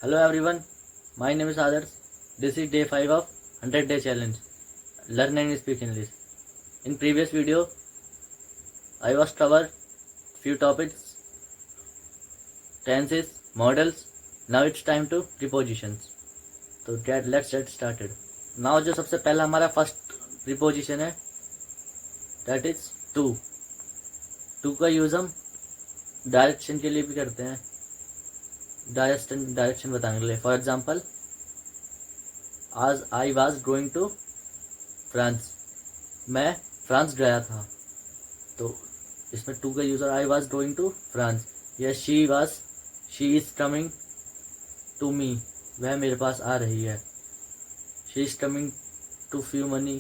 Hello everyone, my name is Adarsh. This is day 5 of 100 day challenge. Learn and speak English. In previous video, I was covered few topics, tenses, models. Now it's time to prepositions. तो let's get started. Now जो सबसे पहला हमारा first preposition है, that is to. To का use हम direction के लिए भी करते हैं, डायरेक्शन बताने के लिए. फॉर एग्जाम्पल, आज I was going to France, मैं फ्रांस गया था. तो इसमें टू का user I was going to France. या she is coming to me, वह मेरे पास आ रही है. She is coming to few money,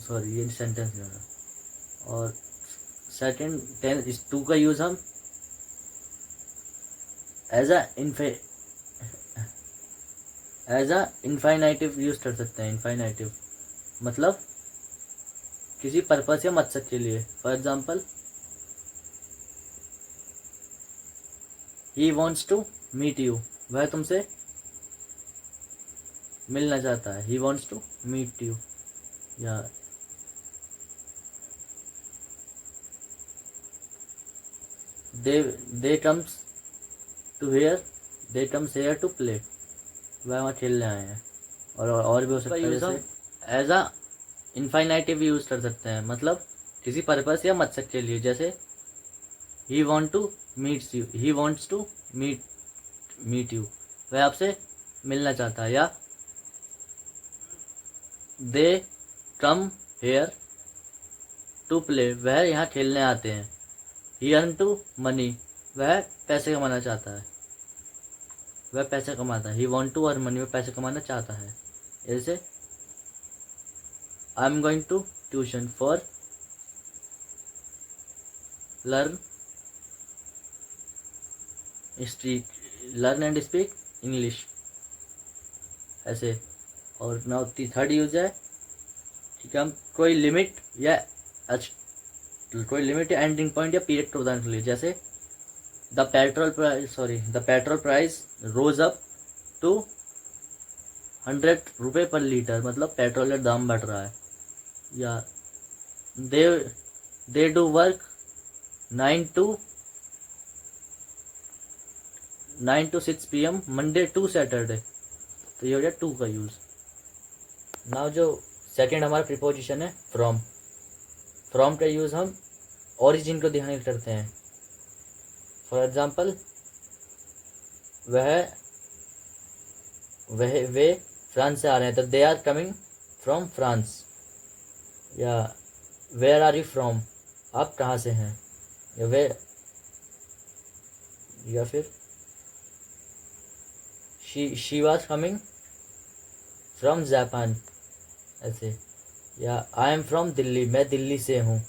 sorry ये सेंटेंस नहीं होगा. और सेकेंड टेंस, इस टू का यूज़ हम एज अ इन्फाइनाइटिव यूज कर सकते हैं. इन्फाइनाइटिव मतलब किसी पर्पस या मकसद के लिए. For example, he wants to meet you, वह तुमसे मिलना चाहता है. He wants to meet you. या they comes to here, they comes here to play, वह वहाँ खेलने आए हैं. और भी हो सकता है. जैसे एज अ इन्फाइनाइटिव यूज कर सकते हैं, मतलब किसी पर्पस या मकसद के लिए. जैसे he want to meets you, he wants to meet you, वह आपसे मिलना चाहता है. या they come here to play, वह यहाँ खेलने आते हैं. ही अर्न टू मनी, वह पैसे कमाना चाहता है, वह पैसे कमाता है. He want to earn money, वह पैसे कमाना चाहता है. जैसे I am going to tuition for learn and speak English, ऐसे. और नाउ थर्ड यूज है कि हम कोई लिमिट या एंडिंग पॉइंट या पीरियड को बताने के लिए. जैसे the petrol price rose up to 100 रुपये पर लीटर, मतलब पेट्रोल का दाम बढ़ रहा है. या they do work 9 to 6 PM Monday to Saturday. तो ये हो गया टू का यूज. नाउ जो सेकेंड हमारा प्रीपोजिशन है फ्रॉम का यूज हम ओरिजिन को ध्यान करते हैं. फॉर एग्जाम्पल, वे फ्रांस से आ रहे हैं, तो they are coming from France. या वेयर आर यू फ्रॉम, आप कहाँ से हैं. या फिर she was coming from Japan, ऐसे. या आई एम फ्रॉम दिल्ली, मैं दिल्ली से हूँ,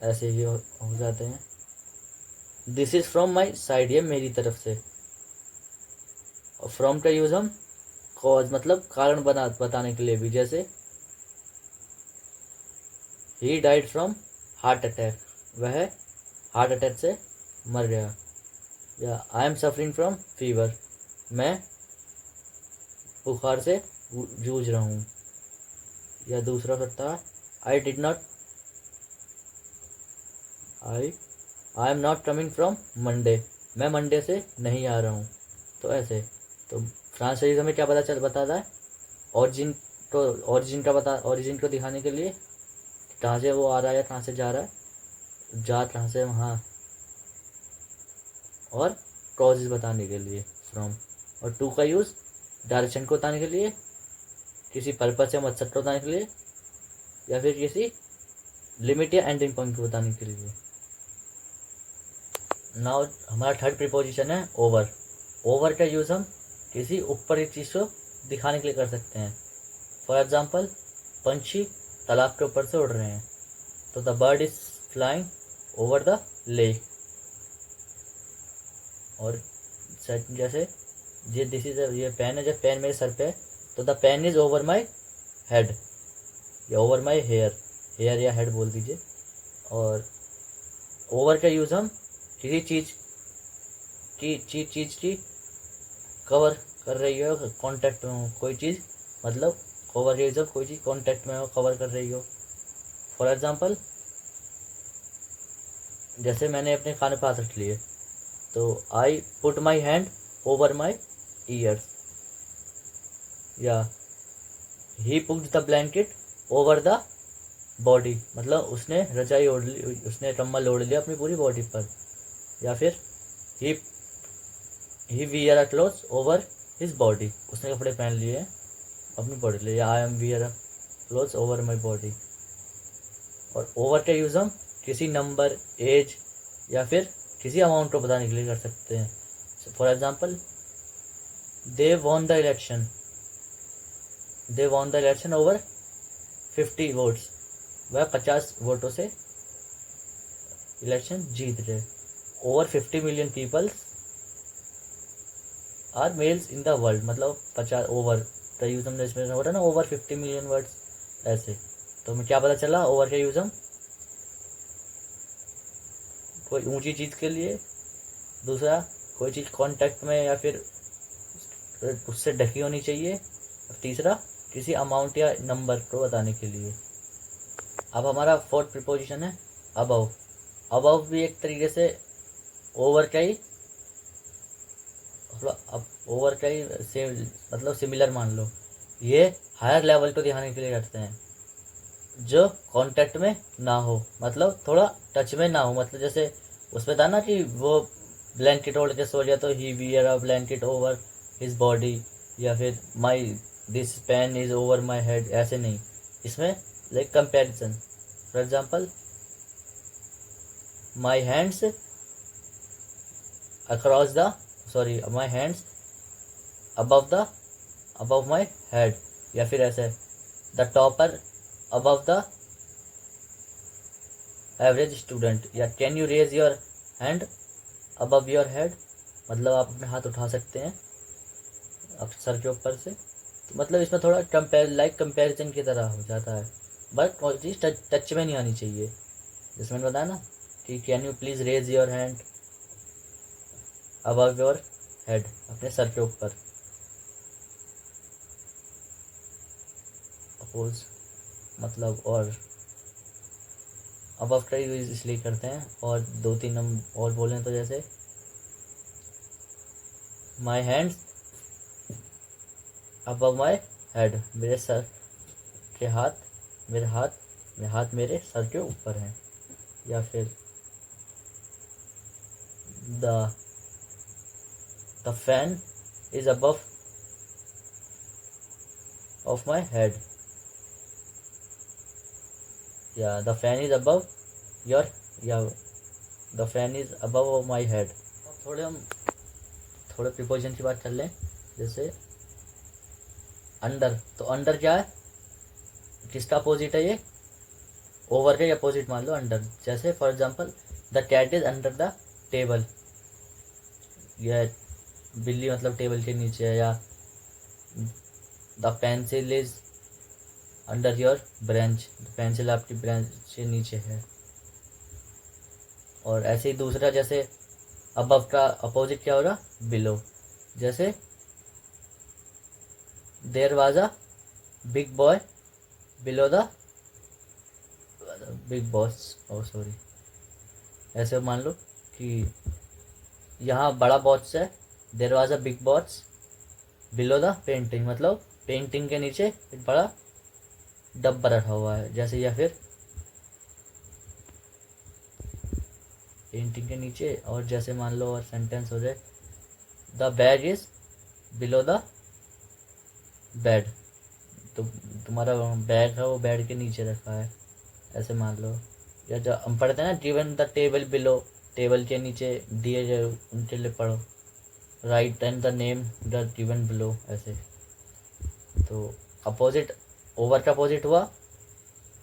ऐसे ही हो जाते हैं. This is from my side, ये मेरी तरफ से. और फ्रॉम का यूज़ हम कॉज, मतलब कारण बताने के लिए भी. जैसे he died from heart attack, वह हार्ट अटैक से मर गया. या I am suffering from fever, मैं बुखार से जूझ रहा हूँ. या दूसरा सकता है I am not coming from Monday, मैं मंडे से नहीं आ रहा हूँ. तो ऐसे. तो फ्रांस से हमें क्या बताता है, ओरिजिन को दिखाने के लिए कहाँ से वो आ रहा है या कहाँ से जा रहा है, कहाँ से वहाँ. और कॉजेज बताने के लिए फ्रॉम. और टू का यूज़ डायरेक्शन को बताने के लिए, किसी पर्पस या मकसद को बताने के लिए, या फिर किसी लिमिट या एंडिंग पॉइंट को बताने के लिए. नाउ हमारा थर्ड प्रीपोजिशन है ओवर का यूज़ हम किसी ऊपर एक चीज़ को दिखाने के लिए कर सकते हैं. फॉर एग्जाम्पल, पंछी तालाब के ऊपर से उड़ रहे हैं, तो the bird is flying over the lake. और जैसे ये पेन है, जब पेन मेरे सर पे है, तो the pen is over my head, या ओवर माई हेयर या हेड बोल दीजिए. और ओवर का यूज़ हम किसी चीज़ चीज़ की कवर कर रही हो, कांटेक्ट में हो कोई चीज़, मतलब कवर ये जब कोई चीज़ कांटेक्ट में हो, कवर कर रही हो। फॉर एग्जांपल जैसे मैंने अपने कान पे हाथ रख लिए, तो I put my hand over my ears, या he put the blanket over the body, मतलब उसने रजाई ओढ़ ली, उसने कम्बल ओढ़ लिया अपनी पूरी बॉडी पर। या फिर ही वियर अ क्लोथ्स ओवर हिज बॉडी, उसने कपड़े पहन लिए अपनी बॉडी लिए, या I M wear a clothes over my body. और ओवर का यूज़ हम किसी नंबर, एज या फिर किसी अमाउंट को बताने के लिए कर सकते हैं। For example they won the election, they won the election over 50 votes, वह 50 वोटों से इलेक्शन जीत गए। Over 50 million people are males in the world, मतलब 50 ओवर का यूज हमने इसमें हो रहा है ना, ओवर 50 मिलियन वर्ड्स ऐसे। तो हमें क्या पता चला, ओवर का यूज हम कोई ऊंची चीज़ के लिए, दूसरा कोई चीज़ कांटेक्ट में या फिर उससे ढकी होनी चाहिए, और तीसरा किसी अमाउंट या नंबर को बताने के लिए। अब हमारा फोर्थ प्रीपोजिशन है अबव। अबव भी एक तरीके से ओवर का ही, अब ओवर का ही मतलब सिमिलर मान लो। ये हायर लेवल को दिखाने के लिए करते हैं, जो कांटेक्ट में ना हो, मतलब थोड़ा टच में ना हो। मतलब जैसे उसमें था ना कि वो ब्लैंकेट ओढ़ के सो गया, तो he wear a blanket over his body, या फिर my this pen is over my head, ऐसे नहीं। इसमें like comparison, for example my hands across the, sorry my hands above my head, या फिर ऐसे the topper above the average student, या can you raise your hand above your head, मतलब आप अपने हाथ उठा सकते हैं अब सर के ऊपर से। तो मतलब इसमें थोड़ा कंपेरिजन की तरह हो जाता है, बट कोई चीज़ टच में नहीं आनी चाहिए। जैसे मैंने बताया ना कि can you please raise your hand above your head, अपने सर के ऊपर। अपोज मतलब और अबव का यूज इसलिए करते हैं। और 2-3 हम और बोलें तो जैसे माई हैंड्स अबव माई हेड, मेरे सर के हाथ, मेरे हाथ मेरे सर के ऊपर हैं। या फिर the fan is above of my head, या the fan is above your, या the fan is above of my head. थोड़े प्रीपोजिशन की बात कर लें, जैसे अंडर। तो अंडर क्या है, किसका अपोजिट है ये, ओवर के अपोजिट मान लो अंडर। जैसे for example the cat is under the table, यह बिल्ली मतलब टेबल के नीचे है। या the pencil is under your branch, pencil आपकी ब्रांच के नीचे है। और ऐसे ही दूसरा, जैसे अबव का अपोजिट क्या होगा, बिलो। जैसे there was a big boy below the big boss, oh sorry, ऐसे मान लो कि यहाँ बड़ा बॉस है, there was a big boss below the painting, मतलब पेंटिंग के नीचे एक बड़ा डब्बा रखा हुआ है जैसे। या फिर पेंटिंग के नीचे, और जैसे मान लो और सेंटेंस हो जाए the bag is below the bed, तो तुम्हारा बैग है वो बेड के नीचे रखा है, ऐसे मान लो। या जो हम पढ़ते हैं ना, given the table below, table के नीचे दिए गए उनके लिए पढ़ो, right and the name the given below, ऐसे। तो अपोजिट, ओवर का अपोजिट हुआ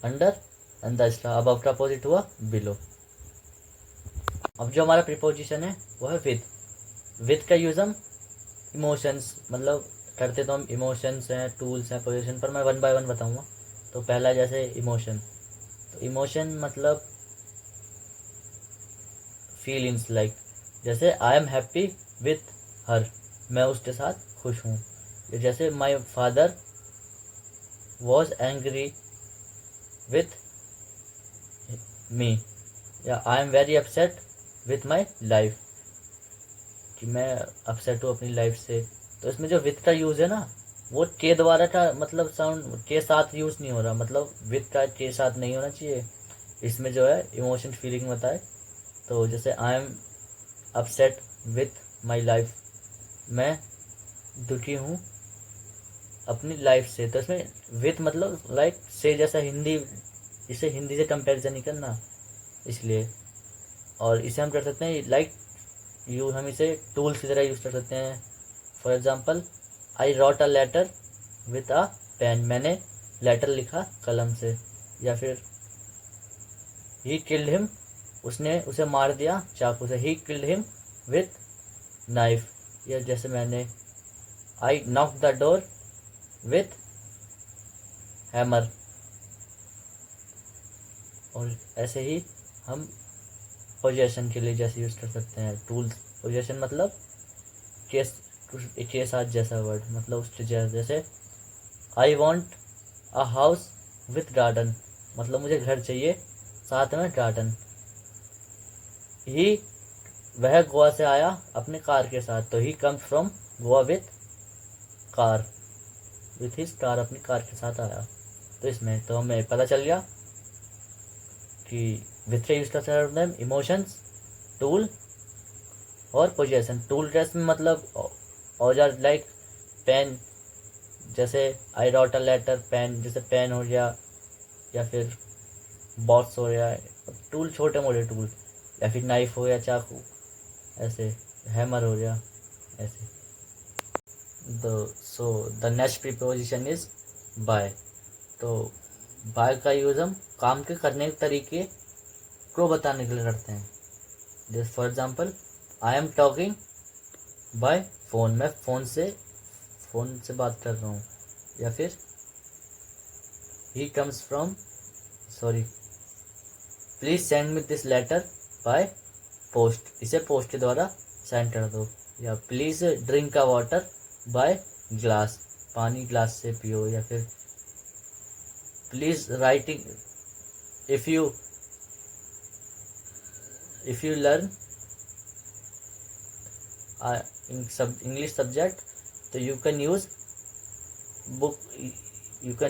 अंडर, एंड द अबव का अपोजिट हुआ बिलो। अब जो हमारा प्रीपोजिशन है वो है विथ का यूज हम इमोशंस मतलब करते, तो हम इमोशंस हैं, टूल्स हैं, पोजीशन पर मैं 1 बाय 1 बताऊंगा। तो पहला जैसे इमोशन, तो इमोशन मतलब फीलिंग्स, लाइक जैसे I am happy with her, मैं उसके साथ खुश हूँ। जैसे my father was angry with me, या I am very upset with my life, कि मैं अपसेट हूँ अपनी लाइफ से। तो इसमें जो विथ का यूज़ है ना, वो के द्वारा का मतलब साउंड के साथ यूज़ नहीं हो रहा, मतलब विथ का के साथ नहीं होना चाहिए। इसमें जो है इमोशन फीलिंग बताए। तो जैसे I am upset with my life, मैं दुखी हूँ अपनी लाइफ से। तो इसमें विथ मतलब लाइक से, जैसा हिंदी, इसे हिंदी से कंपैरिजन नहीं करना इसलिए। और इसे हम कर सकते हैं लाइक हम इसे टूल्स की तरह यूज़ कर सकते हैं। For example, I wrote a letter with a pen, मैंने लेटर लिखा कलम से। या फिर ही किल्ड हिम, उसने उसे मार दिया चाकू से। He killed him with knife. या जैसे मैंने आई knock the door with hammer. और ऐसे ही हम पोजेशन के लिए जैसे यूज़ कर सकते हैं टूल्स। पोजेशन मतलब केस, के साथ जैसा वर्ड, मतलब उसके जैसे I want a house with garden, मतलब मुझे घर चाहिए साथ में गार्डन। ही, वह गोवा से आया अपने कार के साथ, तो ही comes from Goa with car, with his car, अपनी कार के साथ आया। तो इसमें तो हमें पता चल गया कि विथ का यूज करते हैं इमोशंस, टूल और पोजेशन। टूल ड्रेस में मतलब औजार लाइक पेन, जैसे आई रॉट अ लेटर, पेन जैसे पेन हो गया, या फिर बॉक्स हो गया, टूल छोटे मोटे टूल। या फिर नाइफ हो गया, चाकू, ऐसे हैमर हो गया ऐसे। So the next preposition is by. तो बाय का यूज़ हम काम के करने के तरीके को बताने के लिए करते हैं। जैसे for example, I am talking by phone, मैं फ़ोन से बात कर रहा हूँ। या फिर he comes from, sorry, please send me this letter by post, इसे पोस्ट के द्वारा सेंड कर दो। या please drink a water by glass, पानी ग्लास से पियो। या फिर please writing, if you learn English subject, तो you can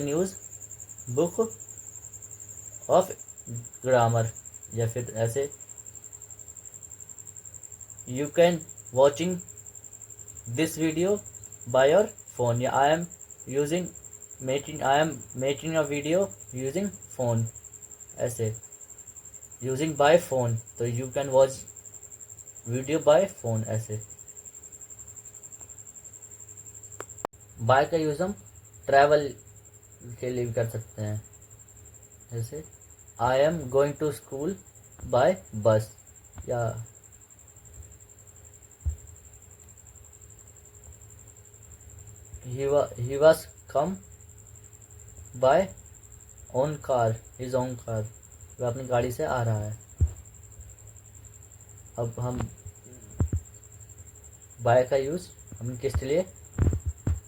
use book of grammar. या फिर ऐसे you can watching this video by your phone, या I am making a video using phone, ऐसे यूजिंग बाय फोन, तो you can watch video by phone ऐसे। By का use हम travel के लिए भी कर सकते हैं। जैसे I am going to school by bus, या he was come by own car, his own car, वह अपनी गाड़ी से आ रहा है। अब हम बाय का यूज़ हम किस लिए,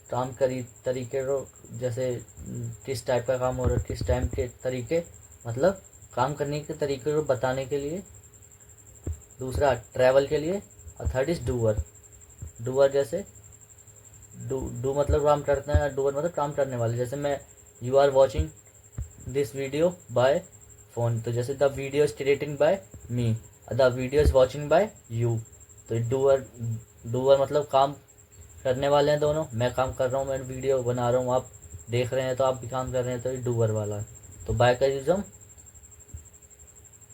काम करी तरीके को, जैसे किस टाइप का काम हो रहा है, किस टाइम के तरीके, मतलब काम करने के तरीके को बताने के लिए। दूसरा ट्रैवल के लिए। और थर्ड इज डूअर जैसे डू मतलब काम करते हैं, डूअर मतलब काम करने वाले। जैसे मैं you are watching this video by phone, तो जैसे the video is creating by me, the video is watching by you. तो डूअर मतलब काम करने वाले हैं दोनों, मैं काम कर रहा हूँ, मैं वीडियो बना रहा हूँ, आप देख रहे हैं, तो आप भी काम कर रहे हैं, तो ये डूअर वाला है। तो बाय का यूज हम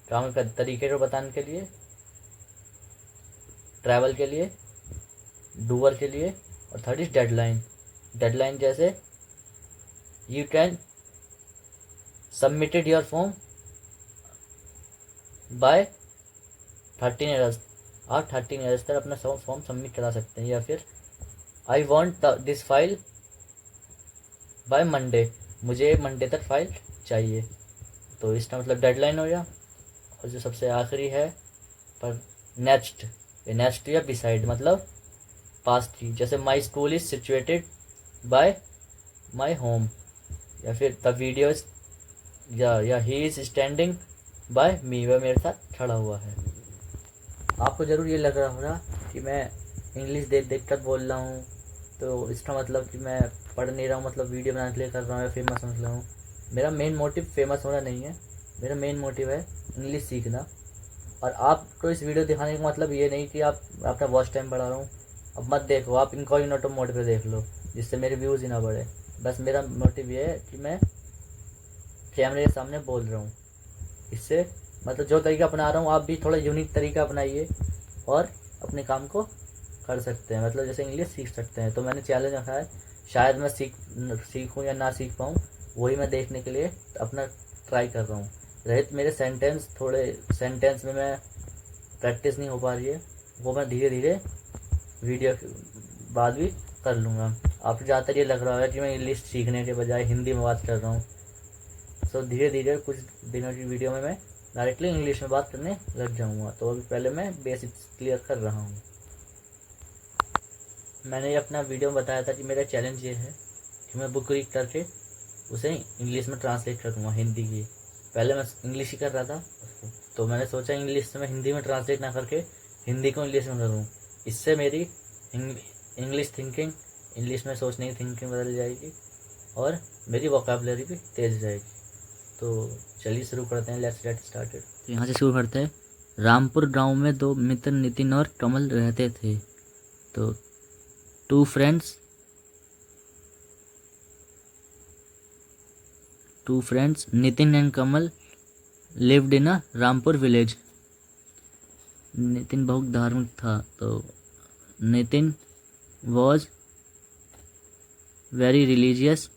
काम का तरीके को बताने के लिए, ट्रैवल के लिए, डूअर के लिए। और थर्ड इज डेडलाइन जैसे you can submitted your form by 13 अगस्त, आप 13 अगस्त तक अपना फॉर्म सबमिट करा सकते हैं। या फिर I want this file by Monday, मुझे मंडे तक फाइल चाहिए। तो इसका मतलब डेडलाइन हो गया। और जो सबसे आखिरी है पर नेक्स्ट, नेक्स्ट या बिसाइड मतलब पास थी, जैसे my school is situated bye my home, या फिर द वीडियो इज, या ही इज स्टैंडिंग बाय मी, वह मेरे साथ खड़ा हुआ है। आपको ज़रूर ये लग रहा होगा कि मैं इंग्लिश देख देख कर बोल रहा हूँ, तो इसका मतलब कि मैं पढ़ नहीं रहा हूँ, मतलब वीडियो बनाने के लिए कर रहा हूँ या फेमस होने के लिए हूँ। मेरा मेन मोटिव फेमस होना नहीं है, मेरा मेन मोटिव है इंग्लिश सीखना। और आपको इस वीडियो दिखाने का मतलब ये नहीं कि आप अपना वॉच टाइम बढ़ा रहा हूँ। अब मत देखो, आप इनकॉग्निटो मोड पे देख लो, जिससे मेरे व्यूज़ ही ना बढ़े। बस मेरा मोटिव ये है कि मैं कैमरे के सामने बोल रहा हूँ। इससे मतलब जो तरीका अपना रहा हूँ, आप भी थोड़ा यूनिक तरीका अपनाइए और अपने काम को कर सकते हैं, मतलब जैसे इंग्लिश सीख सकते हैं। तो मैंने चैलेंज रखा है, शायद मैं सीखूँ या ना सीख पाऊँ, वही मैं देखने के लिए अपना ट्राई कर रहा हूँ। रहित मेरे सेंटेंस, थोड़े सेंटेंस में मैं प्रैक्टिस नहीं हो पा रही है, वो मैं धीरे धीरे वीडियो के बाद भी कर लूँगा। आपको ज़्यादातर ये लग रहा है कि मैं इंग्लिश सीखने के बजाय हिंदी में बात कर रहा हूँ। तो धीरे धीरे कुछ दिनों की वीडियो में मैं डायरेक्टली इंग्लिश में बात करने लग जाऊँगा। तो अभी पहले मैं बेसिक्स क्लियर कर रहा हूँ। मैंने ये अपना वीडियो में बताया था कि मेरा चैलेंज ये है कि मैं बुक रीड करके उसे इंग्लिश में ट्रांसलेट करूँगा हिंदी की। पहले मैं इंग्लिश ही कर रहा था, तो मैंने सोचा इंग्लिश से मैं हिंदी में ट्रांसलेट ना करके हिंदी को इंग्लिश में करूँ। इससे मेरी इंग्लिश थिंकिंग, इंग्लिश में सोचने की थिंकिंग बदल जाएगी और मेरी वोकैबुलरी भी तेज जाएगी। तो चलिए शुरू करते हैं, लेट्स गेट स्टार्टेड। तो यहाँ से शुरू करते हैं। रामपुर गांव में दो मित्र नितिन और कमल रहते थे। तो two friends Nitin and Kamal lived in a Rampur village. Nitin बहुत धार्मिक था, तो नितिन वॉज वेरी रिलीजियस,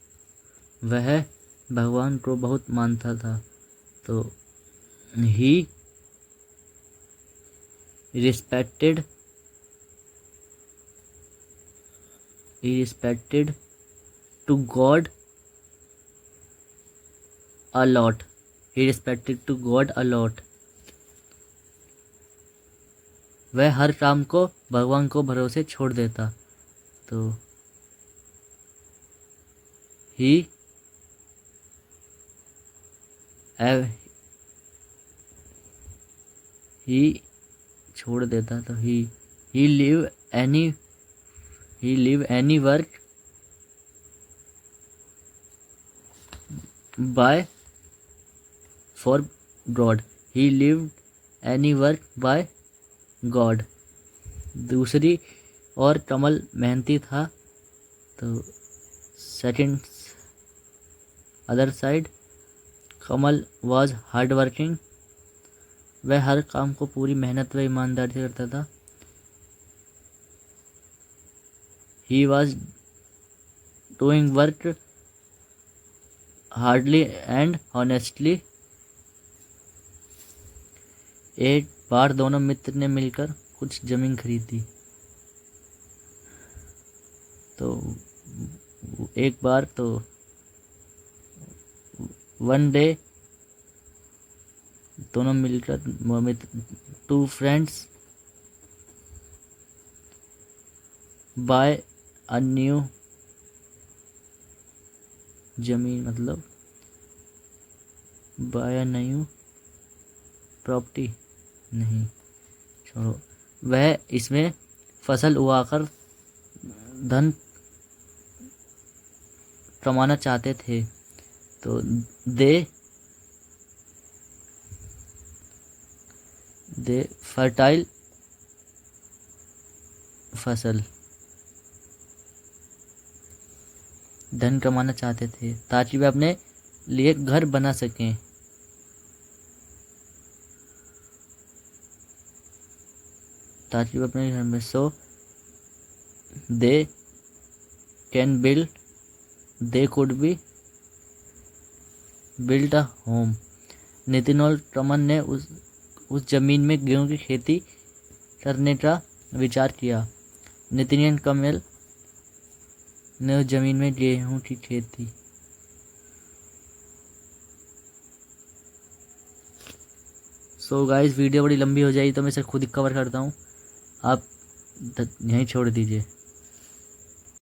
वह भगवान को बहुत मानता था। तो he respected to God a lot. He respected to God a lot. वह हर काम को भगवान को भरोसे छोड़ देता। तो ही छोड़ देता, तो he live any work by for God. He lived any work by God. दूसरी और कमल मेहनती था, तो second other side Kamal was hard working, वह हर काम को पूरी मेहनत व ईमानदारी से करता था। He was doing work hardly and honestly. एक बार दोनों मित्र ने मिलकर कुछ जमीन खरीदी। तो एक बार तो वन डे दोनों मिलकर, two friends buy a new जमीन, मतलब बाय अ न्यू प्रॉपर्टी नहीं, छोड़ो। वह इसमें फसल उगाकर धन कमाना चाहते थे। तो दे फर्टाइल फसल धन कमाना चाहते थे ताकि वे अपने लिए घर बना सकें। ताकि वे अपने घर में, so they could be build a home. Nitin और कमल ने उस जमीन में गेहूं की खेती करने का विचार किया। नितिन एंड कमल ने उस जमीन में गेहूं की खेती। सो गाइस, वीडियो बड़ी लंबी हो जाएगी तो मैं इसे खुद ही कवर करता हूँ। आप यहीं छोड़ दीजिए।